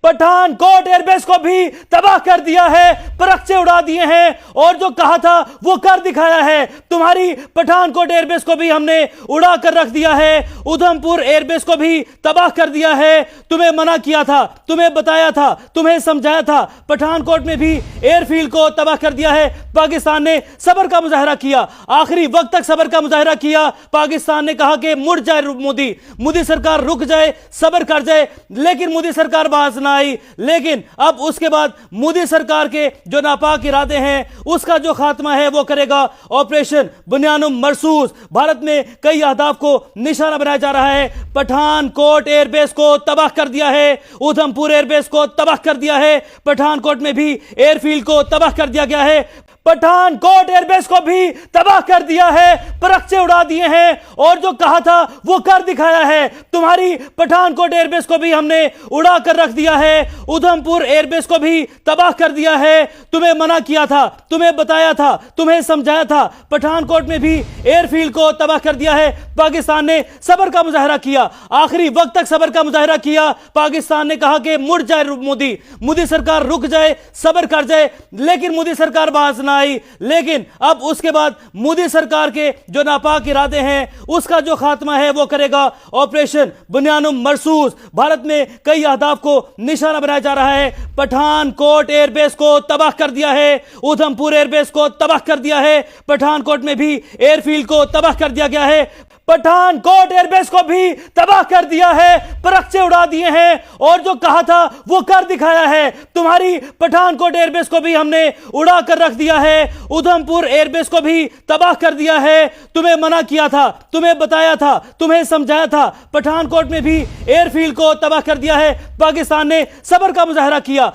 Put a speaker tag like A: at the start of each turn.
A: Pathankot airbase को भी तबाह कर दिया है, परखचे उड़ा दिए हैं और जो कहा था वो कर दिखाया है। तुम्हारी पठानकोट एयरबेस को भी हमने उड़ा कर रख दिया है, उधमपुर एयरबेस को भी तबाह कर दिया है। तुम्हें मना किया था, तुम्हें बताया था, तुम्हें समझाया था, पठानकोट में भी एयरफील्ड को तबाह कर दिया है। पाकिस्तान ने सब्र का मुजाहरा किया, आखिरी वक्त तक सब्र का मुजाहरा किया। पाकिस्तान ने कहा कि मुड़ जाए मोदी सरकार, रुक जाए, सब्र कर जाए, लेकिन मोदी सरकार बाज ना आई। लेकिन अब उसके बाद मोदी सरकार के जो नापाक इरादे हैं उसका जो खात्मा है वो करेगा ऑपरेशन बुनियानुम मरसूस। भारत में कई अहदाफ को निशाना बनाया जा रहा है। पठानकोट एयरबेस को तबाह कर दिया है, उधमपुर एयरबेस को तबाह कर दिया है, पठानकोट में भी एयरफील्ड को तबाह कर दिया गया है। पठानकोट एयरबेस को भी तबाह कर दिया है, परखचे उड़ा दिए हैं और जो कहा था वो कर दिखाया है। तुम्हारी पठानकोट एयरबेस को भी हमने उड़ा कर रख दिया है, उधमपुर एयरबेस को भी तबाह कर दिया है। तुम्हें मना किया था, तुम्हें बताया था, तुम्हें समझाया था, पठानकोट में भी एयरफील्ड को तबाह कर दिया है। पाकिस्तान ने सब्र का मुजाहरा किया, आखिरी वक्त तक सब्र का मुजाहरा किया। पाकिस्तान ने कहा कि मुड़ जाए मोदी सरकार, रुक जाए, सब्र कर जाए, लेकिन मोदी सरकार बाज ना आई। लेकिन अब उसके बाद मोदी सरकार के जो नापाक इरादे हैं उसका जो खात्मा है वो करेगा ऑपरेशन बुनियानुम मरसूस। भारत में कई अहदाफ को निशाना बनाया जा रहा है। पठानकोट एयरबेस को तबाह कर दिया है, उधमपुर एयरबेस को तबाह कर दिया है, पठानकोट में भी एयरफील्ड को तबाह कर दिया गया है। पठानकोट एयरबेस को भी तबाह कर दिया है, परखचे उड़ा दिए हैं और जो कहा था वो कर दिखाया है। तुम्हारी पठानकोट एयरबेस को भी हमने उड़ा कर रख दिया है, उधमपुर एयरबेस को भी तबाह कर दिया है। तुम्हें मना किया था, तुम्हें बताया था, तुम्हें समझाया था, पठानकोट में भी एयरफील्ड को तबाह कर दिया है। पाकिस्तान ने सब्र का मुजाहरा किया।